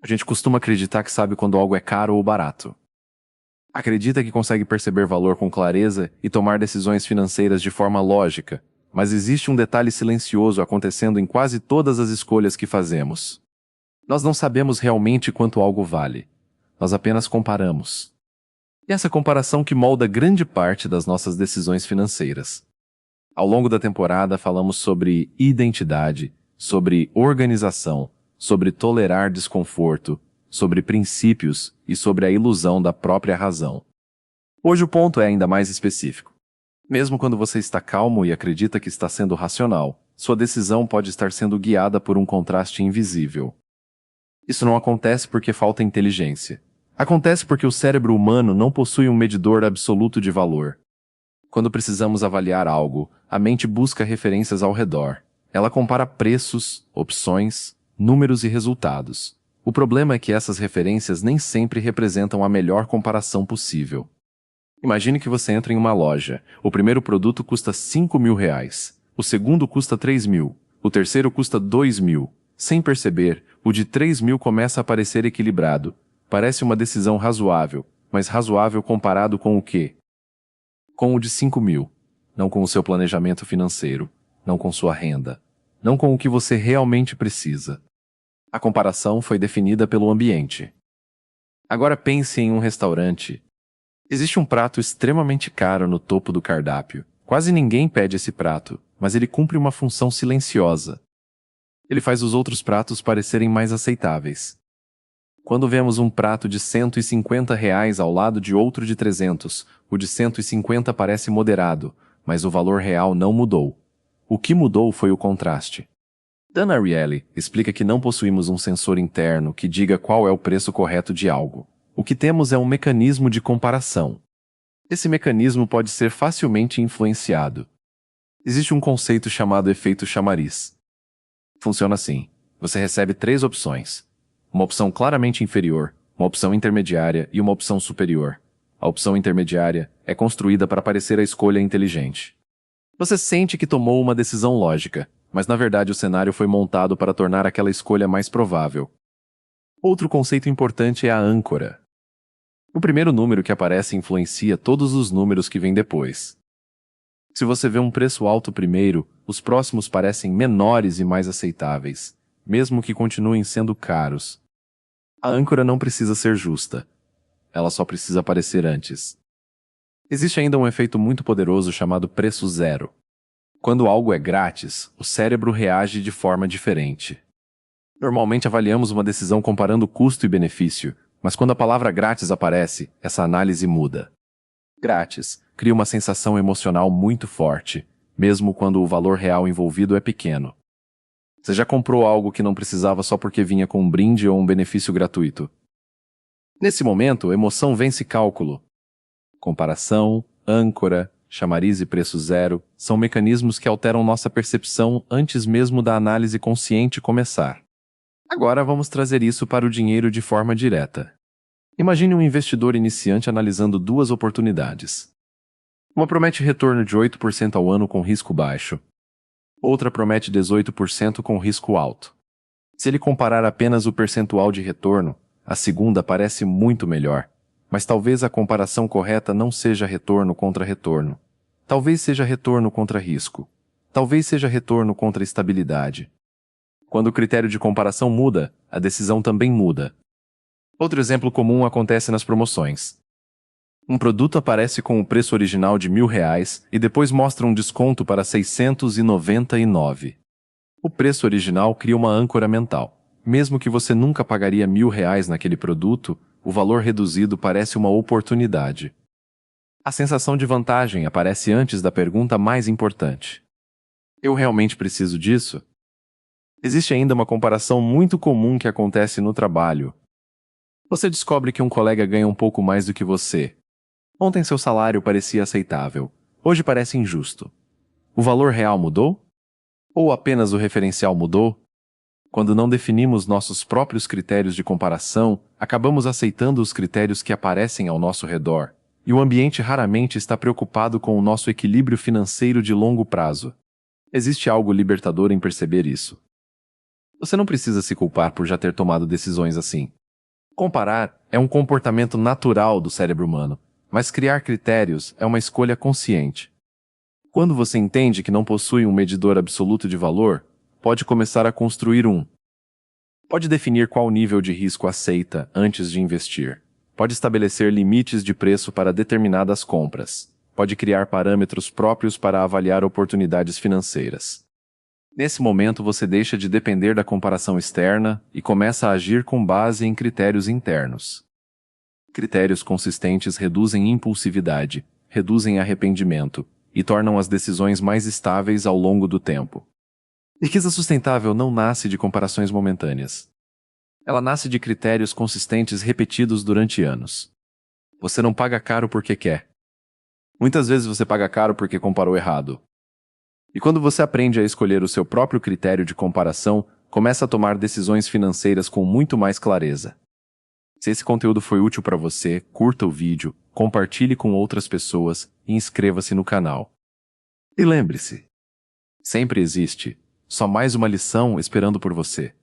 A gente costuma acreditar que sabe quando algo é caro ou barato. Acredita que consegue perceber valor com clareza e tomar decisões financeiras de forma lógica, mas existe um detalhe silencioso acontecendo em quase todas as escolhas que fazemos. Nós não sabemos realmente quanto algo vale. Nós apenas comparamos. E essa comparação que molda grande parte das nossas decisões financeiras. Ao longo da temporada falamos sobre identidade, sobre organização, sobre tolerar desconforto, sobre princípios e sobre a ilusão da própria razão. Hoje o ponto é ainda mais específico. Mesmo quando você está calmo e acredita que está sendo racional, sua decisão pode estar sendo guiada por um contraste invisível. Isso não acontece porque falta inteligência. Acontece porque o cérebro humano não possui um medidor absoluto de valor. Quando precisamos avaliar algo, a mente busca referências ao redor. Ela compara preços, opções, números e resultados. O problema é que essas referências nem sempre representam a melhor comparação possível. Imagine que você entra em uma loja. O primeiro produto custa R$ 5.000. O segundo custa 3.000. O terceiro custa 2.000. Sem perceber, o de 3.000 começa a parecer equilibrado. Parece uma decisão razoável, mas razoável comparado com o quê? Com o de 5.000. Não com o seu planejamento financeiro. Não com sua renda. Não com o que você realmente precisa. A comparação foi definida pelo ambiente. Agora pense em um restaurante. Existe um prato extremamente caro no topo do cardápio. Quase ninguém pede esse prato, mas ele cumpre uma função silenciosa. Ele faz os outros pratos parecerem mais aceitáveis. Quando vemos um prato de R$ 150 ao lado de outro de 300, o de 150 parece moderado, mas o valor real não mudou. O que mudou foi o contraste. Dan Ariely explica que não possuímos um sensor interno que diga qual é o preço correto de algo. O que temos é um mecanismo de comparação. Esse mecanismo pode ser facilmente influenciado. Existe um conceito chamado efeito chamariz. Funciona assim. Você recebe 3 opções. Uma opção claramente inferior, uma opção intermediária e uma opção superior. A opção intermediária é construída para parecer a escolha inteligente. Você sente que tomou uma decisão lógica, mas na verdade o cenário foi montado para tornar aquela escolha mais provável. Outro conceito importante é a âncora. O primeiro número que aparece influencia todos os números que vêm depois. Se você vê um preço alto primeiro, os próximos parecem menores e mais aceitáveis, mesmo que continuem sendo caros. A âncora não precisa ser justa. Ela só precisa aparecer antes. Existe ainda um efeito muito poderoso chamado preço zero. Quando algo é grátis, o cérebro reage de forma diferente. Normalmente avaliamos uma decisão comparando custo e benefício, mas quando a palavra grátis aparece, essa análise muda. Grátis cria uma sensação emocional muito forte, mesmo quando o valor real envolvido é pequeno. Você já comprou algo que não precisava só porque vinha com um brinde ou um benefício gratuito? Nesse momento, a emoção vence cálculo. Comparação, âncora, chamariz e preço zero são mecanismos que alteram nossa percepção antes mesmo da análise consciente começar. Agora vamos trazer isso para o dinheiro de forma direta. Imagine um investidor iniciante analisando 2 oportunidades. Uma promete retorno de 8% ao ano com risco baixo. Outra promete 18% com risco alto. Se ele comparar apenas o percentual de retorno, a segunda parece muito melhor. Mas talvez a comparação correta não seja retorno contra retorno. Talvez seja retorno contra risco. Talvez seja retorno contra estabilidade. Quando o critério de comparação muda, a decisão também muda. Outro exemplo comum acontece nas promoções. Um produto aparece com o preço original de R$ 1.000 e depois mostra um desconto para R$ 699. O preço original cria uma âncora mental. Mesmo que você nunca pagaria R$ 1.000 naquele produto, o valor reduzido parece uma oportunidade. A sensação de vantagem aparece antes da pergunta mais importante. Eu realmente preciso disso? Existe ainda uma comparação muito comum que acontece no trabalho. Você descobre que um colega ganha um pouco mais do que você. Ontem seu salário parecia aceitável. Hoje parece injusto. O valor real mudou? Ou apenas o referencial mudou? Quando não definimos nossos próprios critérios de comparação, acabamos aceitando os critérios que aparecem ao nosso redor, e o ambiente raramente está preocupado com o nosso equilíbrio financeiro de longo prazo. Existe algo libertador em perceber isso. Você não precisa se culpar por já ter tomado decisões assim. Comparar é um comportamento natural do cérebro humano, mas criar critérios é uma escolha consciente. Quando você entende que não possui um medidor absoluto de valor, pode começar a construir um. Pode definir qual nível de risco aceita antes de investir. Pode estabelecer limites de preço para determinadas compras. Pode criar parâmetros próprios para avaliar oportunidades financeiras. Nesse momento, você deixa de depender da comparação externa e começa a agir com base em critérios internos. Critérios consistentes reduzem impulsividade, reduzem arrependimento e tornam as decisões mais estáveis ao longo do tempo. Riqueza sustentável não nasce de comparações momentâneas. Ela nasce de critérios consistentes repetidos durante anos. Você não paga caro porque quer. Muitas vezes você paga caro porque comparou errado. E quando você aprende a escolher o seu próprio critério de comparação, começa a tomar decisões financeiras com muito mais clareza. Se esse conteúdo foi útil para você, curta o vídeo, compartilhe com outras pessoas e inscreva-se no canal. E lembre-se, sempre existe só mais uma lição esperando por você.